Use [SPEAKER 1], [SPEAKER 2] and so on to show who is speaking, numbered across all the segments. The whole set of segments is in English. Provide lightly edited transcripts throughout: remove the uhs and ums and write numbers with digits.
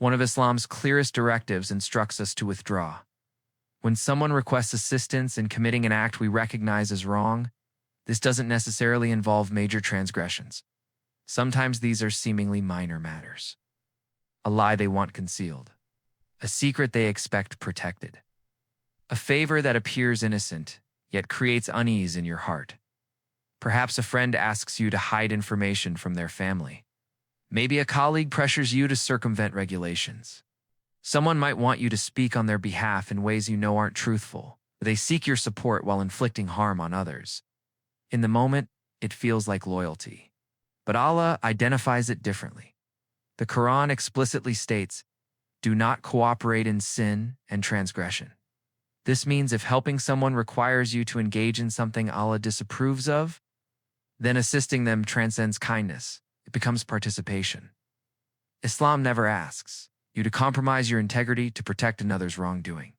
[SPEAKER 1] One of Islam's clearest directives instructs us to withdraw. When someone requests assistance in committing an act we recognize as wrong, this doesn't necessarily involve major transgressions. Sometimes these are seemingly minor matters. A lie they want concealed. A secret they expect protected. A favor that appears innocent, yet creates unease in your heart. Perhaps a friend asks you to hide information from their family. Maybe a colleague pressures you to circumvent regulations. Someone might want you to speak on their behalf in ways you know aren't truthful. They seek your support while inflicting harm on others. In the moment, it feels like loyalty. But Allah identifies it differently. The Quran explicitly states, "Do not cooperate in sin and transgression." This means if helping someone requires you to engage in something Allah disapproves of, then assisting them transcends kindness. It becomes participation. Islam never asks you to compromise your integrity to protect another's wrongdoing.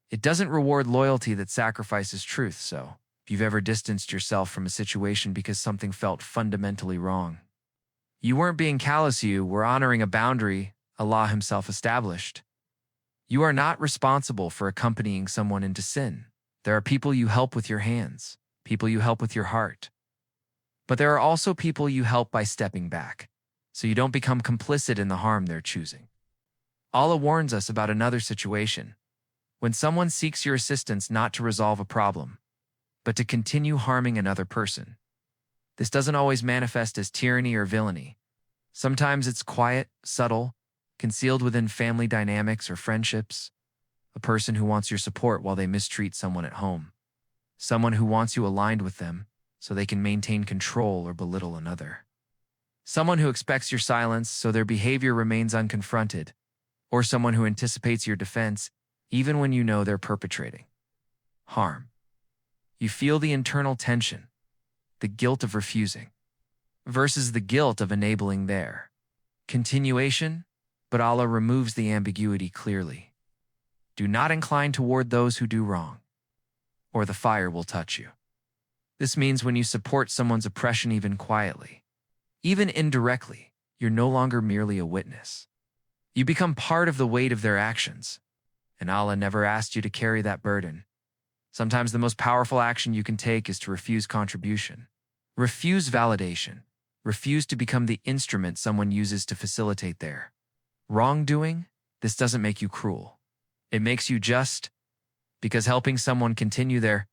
[SPEAKER 1] It doesn't reward loyalty that sacrifices truth, so if you've ever distanced yourself from a situation because something felt fundamentally wrong, you weren't being callous, you were honoring a boundary Allah Himself established. You are not responsible for accompanying someone into sin. There are people you help with your hands, people you help with your heart. But there are also people you help by stepping back, so you don't become complicit in the harm they're choosing. Allah warns us about another situation. When someone seeks your assistance not to resolve a problem, but to continue harming another person. This doesn't always manifest as tyranny or villainy. Sometimes it's quiet, subtle, concealed within family dynamics or friendships. A person who wants your support while they mistreat someone at home. Someone who wants you aligned with them so they can maintain control or belittle another. Someone who expects your silence so their behavior remains unconfronted. Or someone who anticipates your defense even when you know they're perpetrating harm. You feel the internal tension, the guilt of refusing, versus the guilt of enabling their continuation, but Allah removes the ambiguity clearly. Do not incline toward those who do wrong, or the fire will touch you. This means when you support someone's oppression even quietly, even indirectly, you're no longer merely a witness. You become part of the weight of their actions, and Allah never asked you to carry that burden. Sometimes the most powerful action you can take is to refuse contribution. Refuse validation. Refuse to become the instrument someone uses to facilitate their wrongdoing. This doesn't make you cruel. It makes you just, because helping someone continue their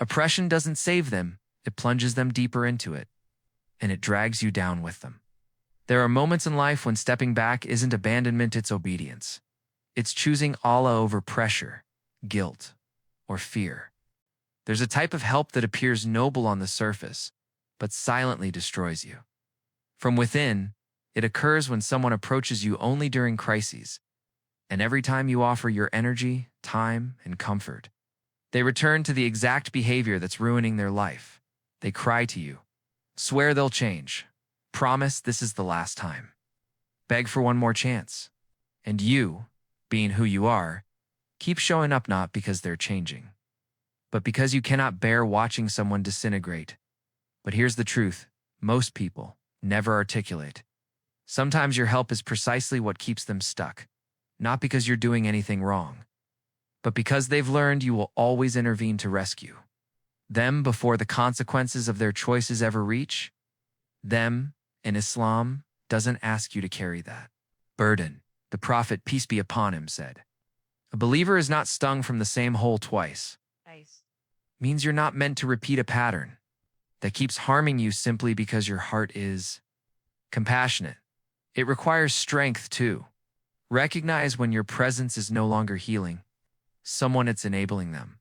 [SPEAKER 1] oppression doesn't save them, it plunges them deeper into it, and it drags you down with them. There are moments in life when stepping back isn't abandonment, it's obedience. It's choosing Allah over pressure, guilt, or fear. There's a type of help that appears noble on the surface, but silently destroys you. From within, it occurs when someone approaches you only during crises, and every time you offer your energy, time, and comfort, they return to the exact behavior that's ruining their life. They cry to you, swear they'll change, promise this is the last time, beg for one more chance, and you, being who you are, keep showing up not because they're changing, but because you cannot bear watching someone disintegrate. But here's the truth, most people never articulate. Sometimes your help is precisely what keeps them stuck, not because you're doing anything wrong, but because they've learned you will always intervene to rescue them before the consequences of their choices ever reach them. And Islam doesn't ask you to carry that burden. The Prophet, peace be upon him, said, "A believer is not stung from the same hole twice." Means you're not meant to repeat a pattern that keeps harming you simply because your heart is compassionate. It requires strength too. Recognize when your presence is no longer healing someone, it's enabling them.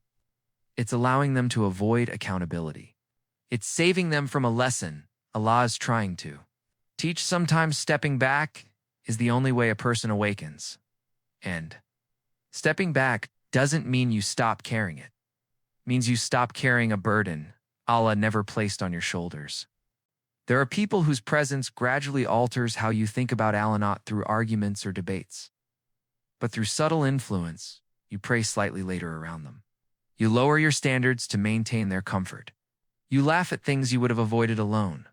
[SPEAKER 1] It's allowing them to avoid accountability. It's saving them from a lesson Allah is trying to teach. Sometimes stepping back is the only way a person awakens. And stepping back doesn't mean you stop carrying it. It means you stop carrying a burden Allah never placed on your shoulders. There are people whose presence gradually alters how you think about Allah, not through arguments or debates, but through subtle influence. You pray slightly later around them. You lower your standards to maintain their comfort. You laugh at things you would have avoided alone.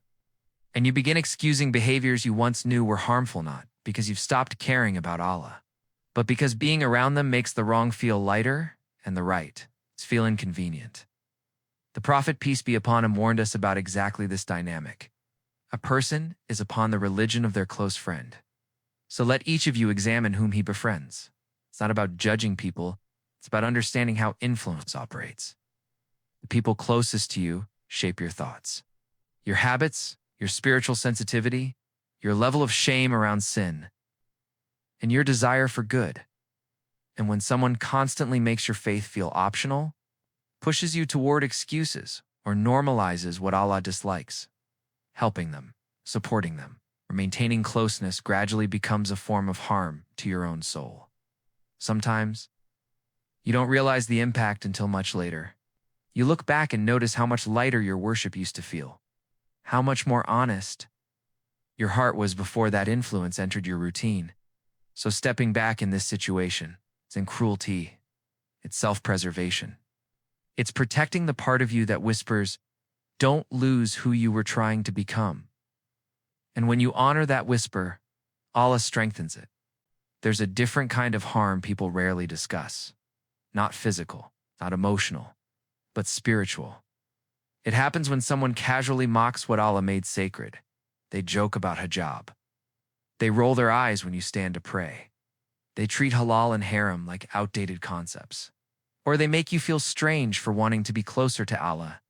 [SPEAKER 1] And you begin excusing behaviors you once knew were harmful, not because you've stopped caring about Allah, but because being around them makes the wrong feel lighter and the right feel inconvenient. The Prophet, peace be upon him, warned us about exactly this dynamic. A person is upon the religion of their close friend. So let each of you examine whom he befriends. It's not about judging people, it's about understanding how influence operates. The people closest to you shape your thoughts, your habits, your spiritual sensitivity, your level of shame around sin, and your desire for good. And when someone constantly makes your faith feel optional, pushes you toward excuses, or normalizes what Allah dislikes, helping them, supporting them, or maintaining closeness gradually becomes a form of harm to your own soul. Sometimes, you don't realize the impact until much later. You look back and notice how much lighter your worship used to feel, how much more honest your heart was before that influence entered your routine. So stepping back in this situation isn't cruelty, it's self-preservation. It's protecting the part of you that whispers, "Don't lose who you were trying to become." And when you honor that whisper, Allah strengthens it. There's a different kind of harm people rarely discuss. Not physical, not emotional, but spiritual. It happens when someone casually mocks what Allah made sacred. They joke about hijab. They roll their eyes when you stand to pray. They treat halal and haram like outdated concepts. Or they make you feel strange for wanting to be closer to Allah.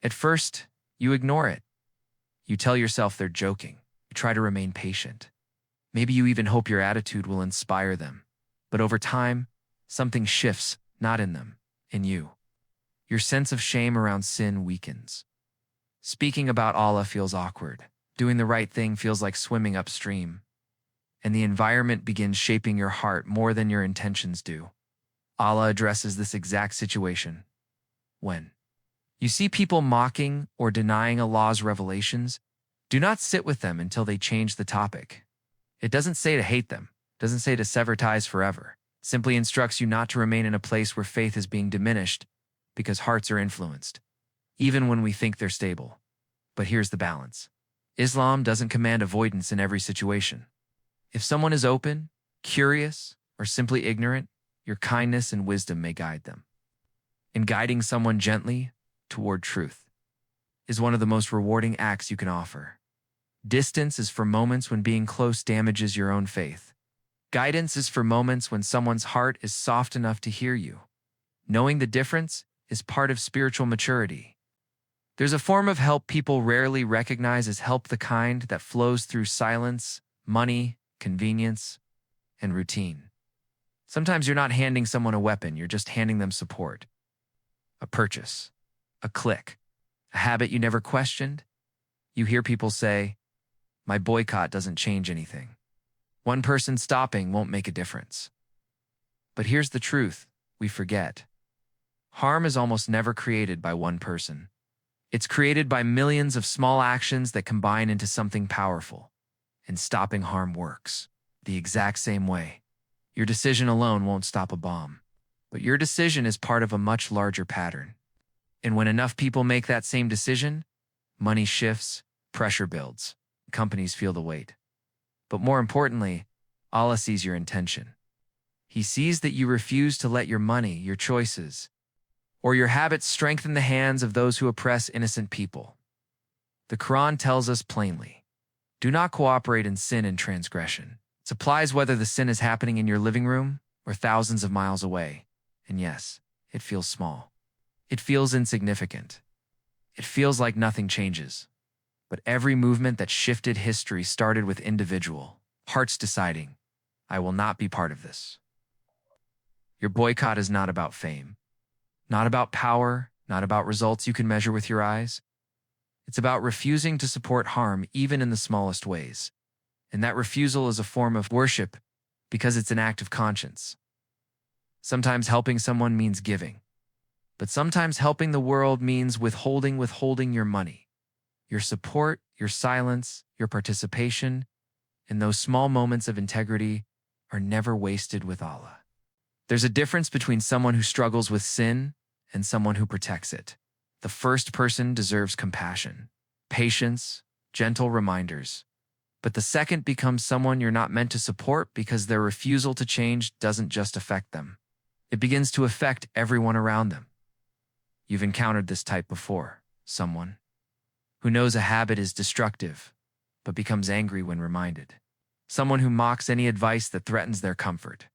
[SPEAKER 1] At first, you ignore it. You tell yourself they're joking. You try to remain patient. Maybe you even hope your attitude will inspire them. But over time, something shifts, not in them, in you. Your sense of shame around sin weakens. Speaking about Allah feels awkward. Doing the right thing feels like swimming upstream. And the environment begins shaping your heart more than your intentions do. Allah addresses this exact situation. When you see people mocking or denying Allah's revelations, do not sit with them until they change the topic. It doesn't say to hate them, doesn't say to sever ties forever. It simply instructs you not to remain in a place where faith is being diminished because hearts are influenced, even when we think they're stable. But here's the balance. Islam doesn't command avoidance in every situation. If someone is open, curious, or simply ignorant, your kindness and wisdom may guide them. And guiding someone gently toward truth is one of the most rewarding acts you can offer. Distance is for moments when being close damages your own faith. Guidance is for moments when someone's heart is soft enough to hear you. Knowing the difference is part of spiritual maturity. There's a form of help people rarely recognize as help the kind that flows through silence, money, convenience, and routine. Sometimes you're not handing someone a weapon, you're just handing them support. A purchase, a click, a habit you never questioned. You hear people say, "My boycott doesn't change anything. One person stopping won't make a difference." But here's the truth we forget. Harm is almost never created by one person. It's created by millions of small actions that combine into something powerful. And stopping harm works the exact same way. Your decision alone won't stop a bomb, but your decision is part of a much larger pattern. And when enough people make that same decision, money shifts, pressure builds, companies feel the weight. But more importantly, Allah sees your intention. He sees that you refuse to let your money, your choices, or your habits strengthen the hands of those who oppress innocent people. The Quran tells us plainly, do not cooperate in sin and transgression. It applies whether the sin is happening in your living room or thousands of miles away. And yes, it feels small. It feels insignificant. It feels like nothing changes. But every movement that shifted history started with individual hearts deciding, I will not be part of this. Your boycott is not about fame, not about power, not about results you can measure with your eyes. It's about refusing to support harm even in the smallest ways. And that refusal is a form of worship because it's an act of conscience. Sometimes helping someone means giving, but sometimes helping the world means withholding your money, your support, your silence, your participation, and those small moments of integrity are never wasted with Allah. There's a difference between someone who struggles with sin and someone who protects it. The first person deserves compassion, patience, gentle reminders. But the second becomes someone you're not meant to support because their refusal to change doesn't just affect them. It begins to affect everyone around them. You've encountered this type before. Someone who knows a habit is destructive, but becomes angry when reminded. Someone who mocks any advice that threatens their comfort.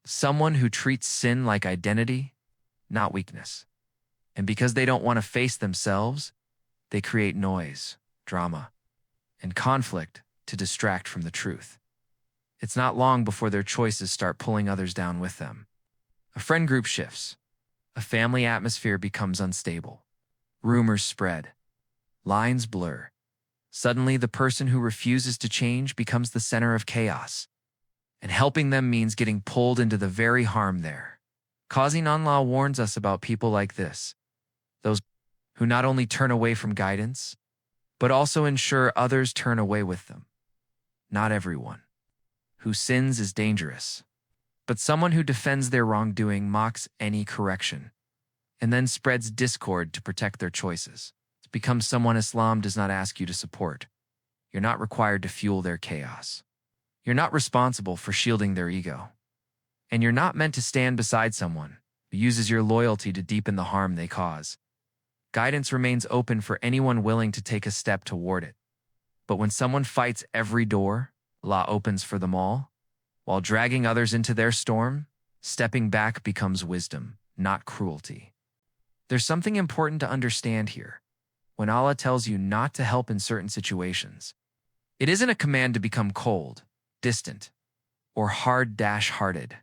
[SPEAKER 1] Someone who treats sin like identity, not weakness. And because they don't want to face themselves, they create noise, drama, and conflict to distract from the truth. It's not long before their choices start pulling others down with them. A friend group shifts. A family atmosphere becomes unstable. Rumors spread. Lines blur. Suddenly, the person who refuses to change becomes the center of chaos. And helping them means getting pulled into the very harm there. Causing Allah warns us about people like this. Those who not only turn away from guidance, but also ensure others turn away with them. Not everyone who sins is dangerous, but someone who defends their wrongdoing mocks any correction and then spreads discord to protect their choices. It becomes someone Islam does not ask you to support. You're not required to fuel their chaos. You're not responsible for shielding their ego. And you're not meant to stand beside someone who uses your loyalty to deepen the harm they cause. Guidance remains open for anyone willing to take a step toward it. But when someone fights every door, Allah opens for them all. While dragging others into their storm, stepping back becomes wisdom, not cruelty. There's something important to understand here. When Allah tells you not to help in certain situations, it isn't a command to become cold, distant, or hard-hearted.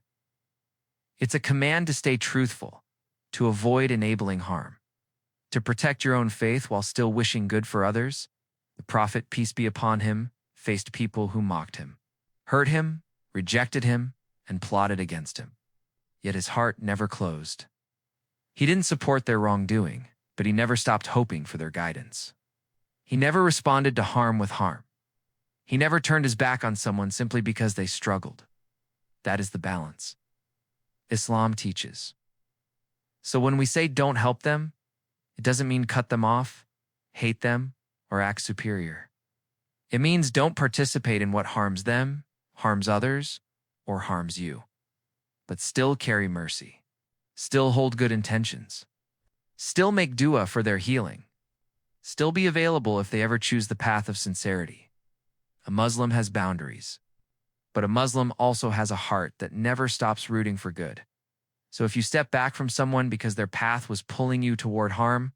[SPEAKER 1] It's a command to stay truthful, to avoid enabling harm, to protect your own faith while still wishing good for others. The Prophet, peace be upon him, faced people who mocked him, hurt him, rejected him, and plotted against him. Yet his heart never closed. He didn't support their wrongdoing, but he never stopped hoping for their guidance. He never responded to harm with harm. He never turned his back on someone simply because they struggled. That is the balance Islam teaches. So when we say don't help them, it doesn't mean cut them off, hate them, or act superior. It means don't participate in what harms them, harms others, or harms you. But still carry mercy. Still hold good intentions. Still make dua for their healing. Still be available if they ever choose the path of sincerity. A Muslim has boundaries, but a Muslim also has a heart that never stops rooting for good. So if you step back from someone because their path was pulling you toward harm,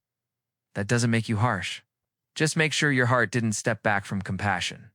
[SPEAKER 1] that doesn't make you harsh. Just make sure your heart didn't step back from compassion.